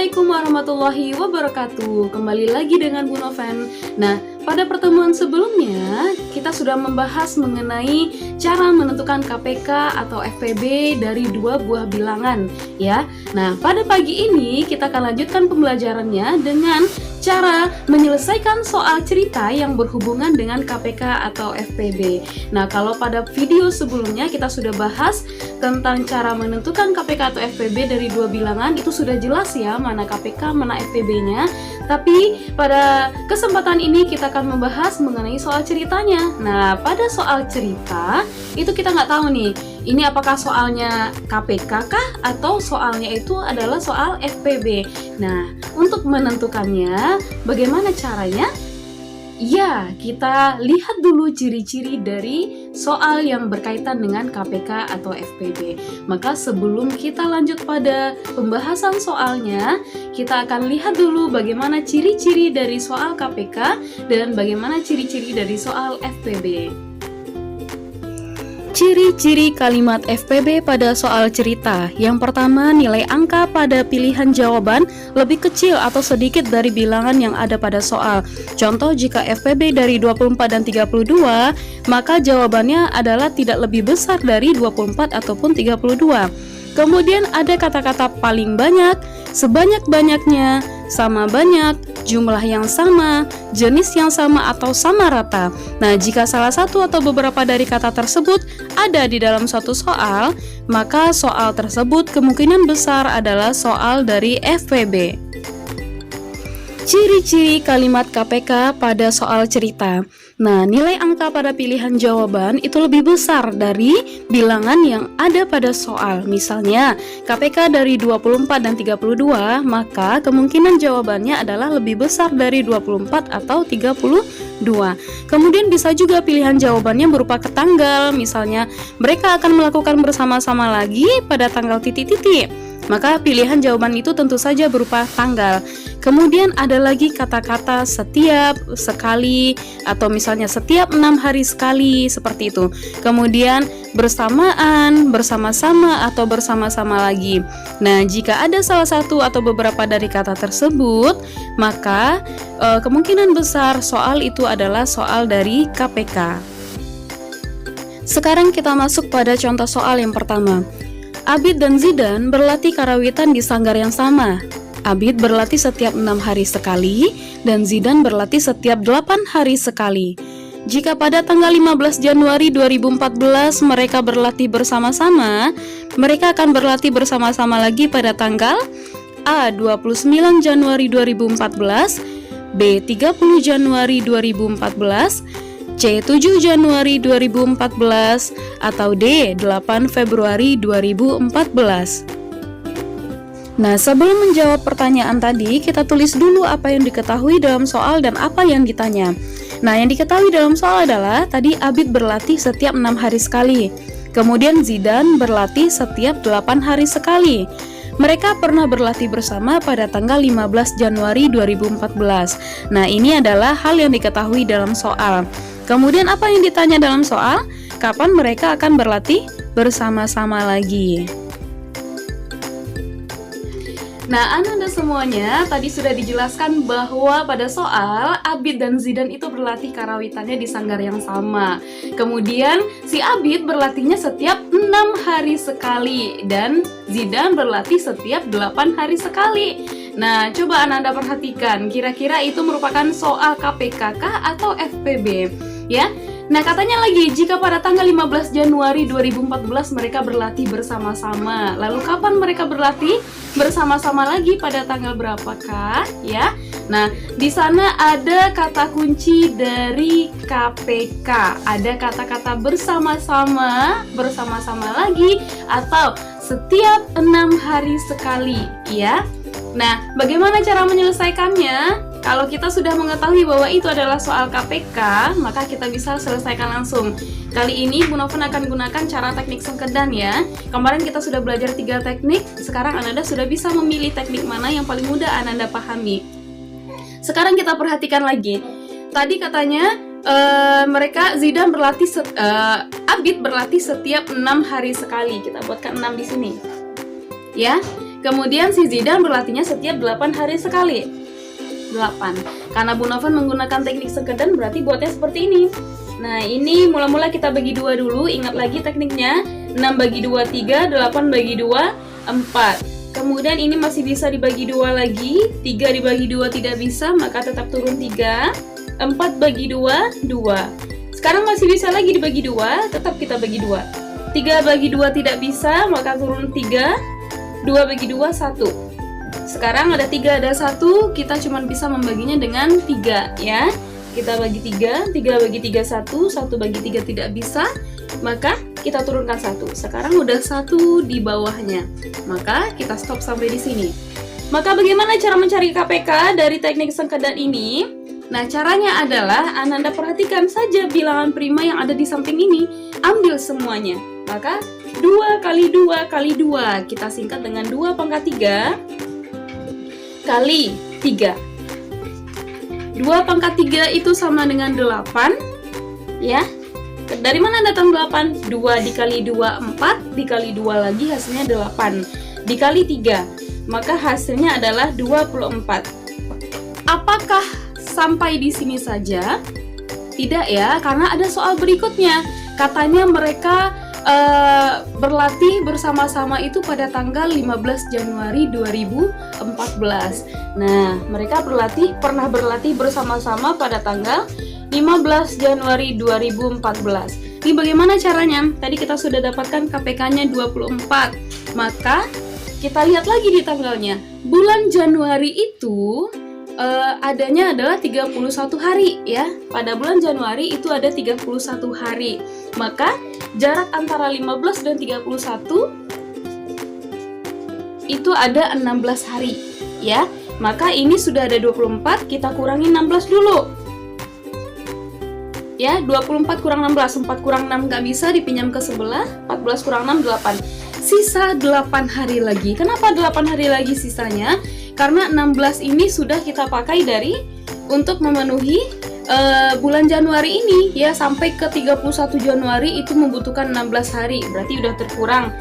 Assalamualaikum warahmatullahi wabarakatuh. Kembali lagi dengan Bu Noven. Nah, pada pertemuan sebelumnya kita sudah membahas mengenai cara menentukan KPK atau FPB dari dua buah bilangan ya. Nah, pada pagi ini kita akan lanjutkan pembelajarannya dengan cara menyelesaikan soal cerita yang berhubungan dengan KPK atau FPB. Nah, kalau pada video sebelumnya kita sudah bahas tentang cara menentukan KPK atau FPB dari dua bilangan, itu sudah jelas ya mana KPK, mana FPB-nya. Tapi pada kesempatan ini kita akan membahas mengenai soal ceritanya. Nah, pada soal cerita itu kita nggak tahu nih, ini apakah soalnya KPK kah atau soalnya itu adalah soal FPB. Nah, untuk menentukannya bagaimana caranya? Ya, kita lihat dulu ciri-ciri dari soal yang berkaitan dengan KPK atau FPB. Maka sebelum kita lanjut pada pembahasan soalnya, kita akan lihat dulu bagaimana ciri-ciri dari soal KPK dan bagaimana ciri-ciri dari soal FPB. Ciri-ciri kalimat FPB pada soal cerita. Yang pertama, nilai angka pada pilihan jawaban lebih kecil atau sedikit dari bilangan yang ada pada soal. Contoh, jika FPB dari 24 dan 32, maka jawabannya adalah tidak lebih besar dari 24 ataupun 32. Kemudian ada kata-kata paling banyak, sebanyak-banyaknya, sama banyak, jumlah yang sama, jenis yang sama atau sama rata. Nah, jika salah satu atau beberapa dari kata tersebut ada di dalam suatu soal, maka soal tersebut kemungkinan besar adalah soal dari FPB. Ciri-ciri kalimat KPK pada soal cerita. Nah, nilai angka pada pilihan jawaban itu lebih besar dari bilangan yang ada pada soal. Misalnya, KPK dari 24 dan 32, maka kemungkinan jawabannya adalah lebih besar dari 24 atau 32. Kemudian bisa juga pilihan jawabannya berupa ketanggal. Misalnya, mereka akan melakukan bersama-sama lagi pada tanggal titik-titik. Maka pilihan jawaban itu tentu saja berupa tanggal. Kemudian ada lagi kata-kata setiap, sekali, atau misalnya setiap 6 hari sekali, seperti itu. Kemudian bersamaan, bersama-sama, atau bersama-sama lagi. Nah, jika ada salah satu atau beberapa dari kata tersebut, maka kemungkinan besar soal itu adalah soal dari KPK. Sekarang kita masuk pada contoh soal yang pertama. Abid dan Zidan berlatih karawitan di sanggar yang sama. Abid berlatih setiap 6 hari sekali dan Zidan berlatih setiap 8 hari sekali. Jika pada tanggal 15 Januari 2014 mereka berlatih bersama-sama, mereka akan berlatih bersama-sama lagi pada tanggal A. 29 Januari 2014, B. 30 Januari 2014, C. 7 Januari 2014, atau D. 8 Februari 2014. Nah, sebelum menjawab pertanyaan tadi, kita tulis dulu apa yang diketahui dalam soal dan apa yang ditanya. Nah, yang diketahui dalam soal adalah tadi Abid berlatih setiap 6 hari sekali. Kemudian Zidan berlatih setiap 8 hari sekali. Mereka pernah berlatih bersama pada tanggal 15 Januari 2014. Nah, ini adalah hal yang diketahui dalam soal. Kemudian apa yang ditanya dalam soal? Kapan mereka akan berlatih bersama-sama lagi? Nah, anak-anak semuanya tadi sudah dijelaskan bahwa pada soal Abid dan Zidan itu berlatih karawitannya di sanggar yang sama. Kemudian si Abid berlatihnya setiap 6 hari sekali dan Zidan berlatih setiap 8 hari sekali. Nah, coba anak-anak perhatikan, kira-kira itu merupakan soal KPK kah atau FPB? Ya. Nah, katanya lagi, jika pada tanggal 15 Januari 2014 mereka berlatih bersama-sama, lalu kapan mereka berlatih bersama-sama lagi, pada tanggal berapakah? Ya. Nah, di sana ada kata kunci dari KPK. Ada kata-kata bersama-sama, bersama-sama lagi, atau setiap 6 hari sekali, ya. Nah, bagaimana cara menyelesaikannya? Kalau kita sudah mengetahui bahwa itu adalah soal KPK, maka kita bisa selesaikan langsung. Kali ini Bu Noven akan gunakan cara teknik sengkedan ya. Kemarin kita sudah belajar 3 teknik, sekarang Ananda sudah bisa memilih teknik mana yang paling mudah Ananda pahami. Sekarang kita perhatikan lagi. Tadi katanya mereka Zidan berlatih Abid berlatih setiap 6 hari sekali. Kita buatkan 6 di sini. Ya. Kemudian si Zidan berlatihnya setiap 8 hari sekali. 8. Karena Bu Novan menggunakan teknik sekedan, berarti buatnya seperti ini. Nah, ini mula-mula kita bagi 2 dulu. Ingat lagi tekniknya. 6 bagi 2, 3. 8 bagi 2, 4. Kemudian ini masih bisa dibagi 2 lagi. 3 dibagi 2 tidak bisa, maka tetap turun 3. 4 bagi 2, 2. Sekarang masih bisa lagi dibagi 2, tetap kita bagi 2. 3 bagi 2 tidak bisa, maka turun 3. 2 bagi 2, 1. Sekarang ada 3, ada 1, kita cuma bisa membaginya dengan 3 ya. Kita bagi 3, 3 bagi 3, 1, 1 bagi 3 tidak bisa, maka kita turunkan 1. Sekarang udah 1 di bawahnya, maka kita stop sampai di sini. Maka bagaimana cara mencari KPK dari teknik sekedan ini? Nah, caranya adalah Ananda perhatikan saja bilangan prima yang ada di samping ini, ambil semuanya. Maka 2 kali 2 kali 2, kita singkat dengan 2 pangkat 3 kali 3. 2 pangkat 3 itu sama dengan 8 ya. Dari mana datang 8? 2 dikali 2, 4, dikali 2 lagi hasilnya 8, dikali 3, maka hasilnya adalah 24. Apakah sampai di sini saja? Tidak ya, karena ada soal berikutnya. Katanya mereka berlatih bersama-sama itu pada tanggal 15 Januari 2014. Nah, mereka pernah berlatih bersama-sama pada tanggal 15 Januari 2014. Ini bagaimana caranya? Tadi kita sudah dapatkan KPK-nya 24. Maka kita lihat lagi di tanggalnya. Bulan Januari itu adanya adalah 31 hari ya. Pada bulan Januari itu ada 31 hari. Maka jarak antara 15 dan 31 itu ada 16 hari ya. Maka ini sudah ada 24, kita kurangi 16 dulu. Ya, 24 kurang 16, 4 kurang 6 nggak bisa, dipinjam ke sebelah, 14 kurang 6, 8. Sisa 8 hari lagi. Kenapa 8 hari lagi sisanya? Karena 16 ini sudah kita pakai untuk memenuhi bulan Januari ini ya, sampai ke 31 Januari itu membutuhkan 16 hari. Berarti udah terkurang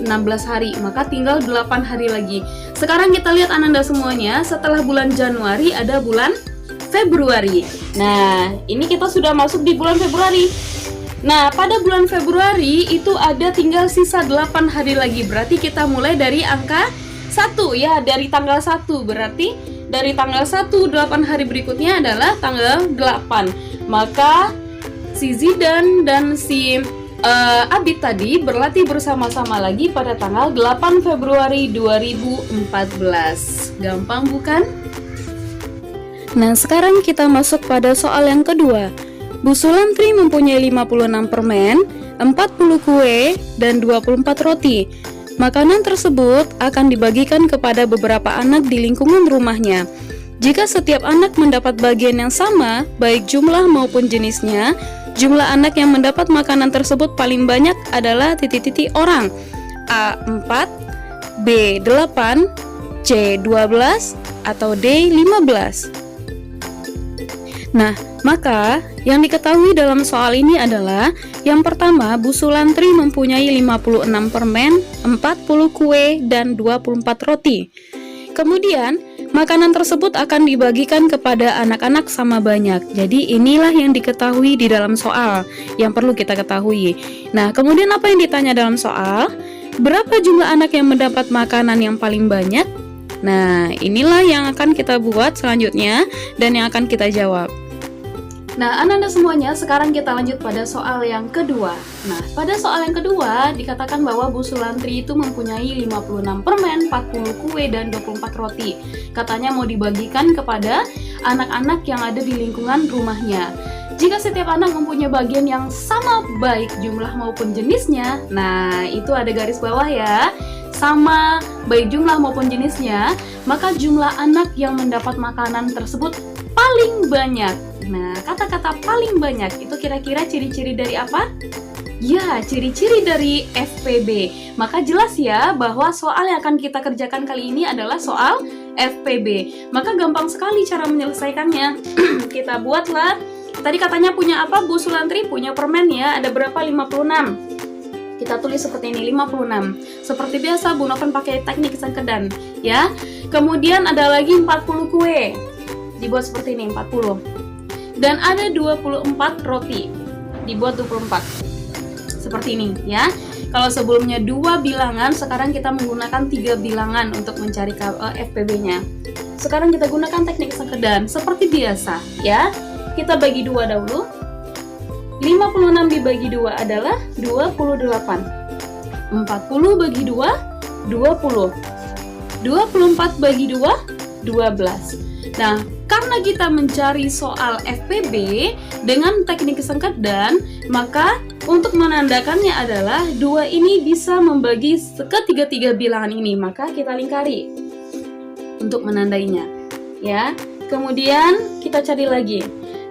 16 hari, maka tinggal 8 hari lagi. Sekarang kita lihat Ananda semuanya, setelah bulan Januari ada bulan Februari. Nah, ini kita sudah masuk di bulan Februari. Nah, pada bulan Februari itu ada tinggal sisa 8 hari lagi. Berarti kita mulai dari angka 1 ya, dari tanggal 1. Berarti dari tanggal 1, 8 hari berikutnya adalah tanggal 8. Maka si Zidan dan si Abid tadi berlatih bersama-sama lagi pada tanggal 8 Februari 2014. Gampang bukan? Nah, sekarang kita masuk pada soal yang kedua. Bu Sulantri mempunyai 56 permen, 40 kue, dan 24 roti. Makanan tersebut akan dibagikan kepada beberapa anak di lingkungan rumahnya. Jika setiap anak mendapat bagian yang sama, baik jumlah maupun jenisnya, jumlah anak yang mendapat makanan tersebut paling banyak adalah titik-titik orang. A 4, B 8, C 12, atau D 15. Nah, maka yang diketahui dalam soal ini adalah yang pertama, Bu Sulantri mempunyai 56 permen, 40 kue, dan 24 roti. Kemudian, makanan tersebut akan dibagikan kepada anak-anak sama banyak. Jadi inilah yang diketahui di dalam soal yang perlu kita ketahui. Nah, kemudian apa yang ditanya dalam soal? Berapa jumlah anak yang mendapat makanan yang paling banyak? Nah, inilah yang akan kita buat selanjutnya dan yang akan kita jawab. Nah, Ananda semuanya, sekarang kita lanjut pada soal yang kedua. Nah, pada soal yang kedua dikatakan bahwa Bu Sulantri itu mempunyai 56 permen, 40 kue, dan 24 roti. Katanya mau dibagikan kepada anak-anak yang ada di lingkungan rumahnya. Jika setiap anak mempunyai bagian yang sama baik jumlah maupun jenisnya, nah itu ada garis bawah ya, sama baik jumlah maupun jenisnya, maka jumlah anak yang mendapat makanan tersebut paling banyak. Nah, kata-kata paling banyak itu kira-kira ciri-ciri dari apa? Ya, ciri-ciri dari FPB. Maka jelas ya bahwa soal yang akan kita kerjakan kali ini adalah soal FPB. Maka gampang sekali cara menyelesaikannya. Kita buatlah. Tadi katanya punya apa Bu Sulantri? Punya permen ya, ada berapa? 56. Kita tulis seperti ini, 56. Seperti biasa, Bu Noven pakai teknik sengkedan, ya. Kemudian ada lagi 40 kue. Dibuat seperti ini, 40. Dan ada 24 roti. Dibuat 24. Seperti ini, ya. Kalau sebelumnya 2 bilangan, sekarang kita menggunakan 3 bilangan untuk mencari FPB-nya. Sekarang kita gunakan teknik sengkedan seperti biasa, ya. Kita bagi 2 dahulu. 56 dibagi 2 adalah 28. 40 bagi 2, 20. 24 bagi 2, 12. Nah, karena kita mencari soal FPB dengan teknik sengkedan, maka untuk menandakannya adalah 2 ini bisa membagi ke 3 bilangan ini, maka kita lingkari untuk menandainya, ya. Kemudian kita cari lagi.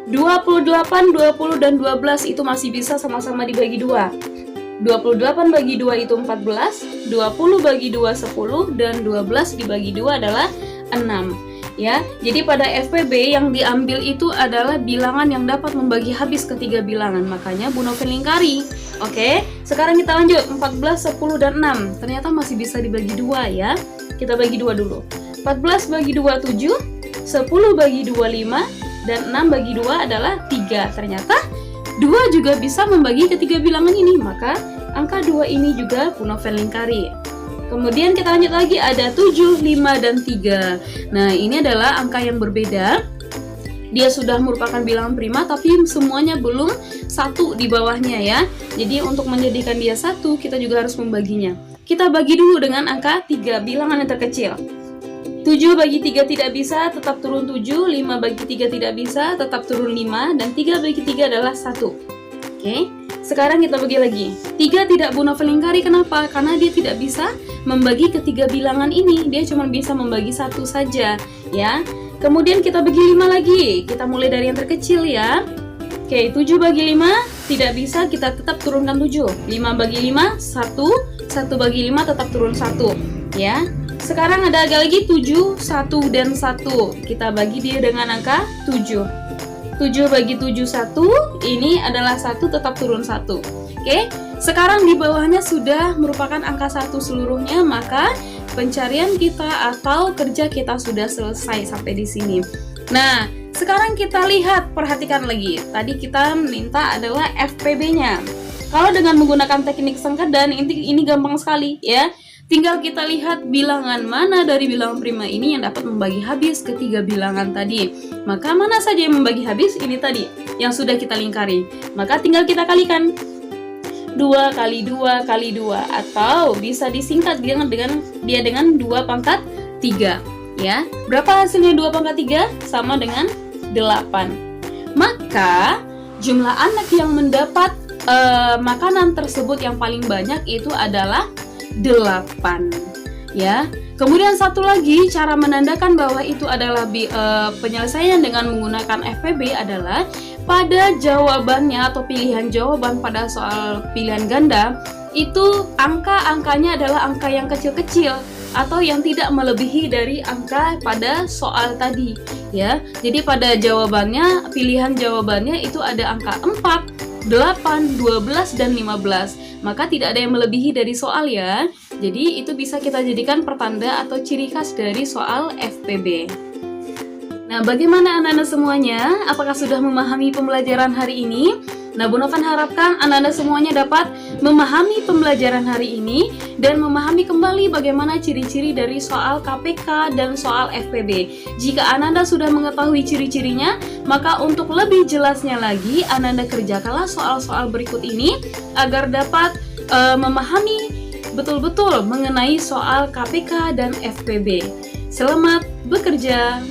28, 20, dan 12 itu masih bisa sama-sama dibagi 2. 28 bagi 2 itu 14, 20 bagi 2 10, dan 12 dibagi 2 adalah 6. Ya, jadi pada FPB yang diambil itu adalah bilangan yang dapat membagi habis ke 3 bilangan. Makanya Bu Noven lingkari. Oke, sekarang kita lanjut. 14, 10, dan 6. Ternyata masih bisa dibagi 2 ya. Kita bagi 2 dulu. 14 bagi 2 7, 10 bagi 2 5, dan 6 bagi 2 adalah 3. Ternyata 2 juga bisa membagi ke 3 bilangan ini. Maka angka 2 ini juga Bu Noven lingkari. Kemudian kita lanjut lagi, ada 7, 5, dan 3. Nah, ini adalah angka yang berbeda. Dia sudah merupakan bilangan prima, tapi semuanya belum 1 di bawahnya ya. Jadi untuk menjadikan dia 1, kita juga harus membaginya. Kita bagi dulu dengan angka 3, bilangan yang terkecil. 7 bagi 3 tidak bisa, tetap turun 7. 5 bagi 3 tidak bisa, tetap turun 5. Dan 3 bagi 3 adalah 1. Oke, sekarang kita bagi lagi. 3 tidak Bu Noven lingkari, kenapa? Karena dia tidak bisa membagi ke 3 bilangan ini. Dia cuma bisa membagi 1 saja, ya. Kemudian kita bagi 5 lagi. Kita mulai dari yang terkecil ya. Oke, 7 bagi 5 tidak bisa, kita tetap turunkan 7. 5 bagi 5, 1. 1 bagi 5 tetap turun 1, ya. Sekarang ada lagi 7, 1, dan 1. Kita bagi dia dengan angka 7. 7 bagi 7, 1. Ini adalah 1, tetap turun 1. Oke, sekarang di bawahnya sudah merupakan angka 1 seluruhnya, maka pencarian kita atau kerja kita sudah selesai sampai di sini. Nah, sekarang kita lihat, perhatikan lagi. Tadi kita minta adalah FPB-nya. Kalau dengan menggunakan teknik sengkedan, ini gampang sekali ya. Tinggal kita lihat bilangan mana dari bilangan prima ini yang dapat membagi habis ke 3 bilangan tadi. Maka mana saja yang membagi habis, ini tadi yang sudah kita lingkari. Maka tinggal kita kalikan. 2 kali 2 kali 2, atau bisa disingkat dengan 2 pangkat 3 ya. Berapa hasilnya 2 pangkat 3? Sama dengan 8. Maka jumlah anak yang mendapat makanan tersebut yang paling banyak itu adalah 8 ya. Kemudian satu lagi cara menandakan bahwa itu adalah penyelesaian dengan menggunakan FPB adalah pada jawabannya atau pilihan jawaban pada soal pilihan ganda itu angka-angkanya adalah angka yang kecil-kecil atau yang tidak melebihi dari angka pada soal tadi ya. Jadi pada jawabannya, pilihan jawabannya itu ada angka 4, 8, 12, dan 15. Maka tidak ada yang melebihi dari soal ya. Jadi itu bisa kita jadikan pertanda atau ciri khas dari soal FPB. Nah, bagaimana anak-anak semuanya? Apakah sudah memahami pembelajaran hari ini? Nah, Bu Noven harapkan anak-anak semuanya dapat memahami pembelajaran hari ini dan memahami kembali bagaimana ciri-ciri dari soal KPK dan soal FPB. Jika anak-anak sudah mengetahui ciri-cirinya, maka untuk lebih jelasnya lagi, anak-anak kerjakanlah soal-soal berikut ini agar dapat memahami betul-betul mengenai soal KPK dan FPB. Selamat bekerja!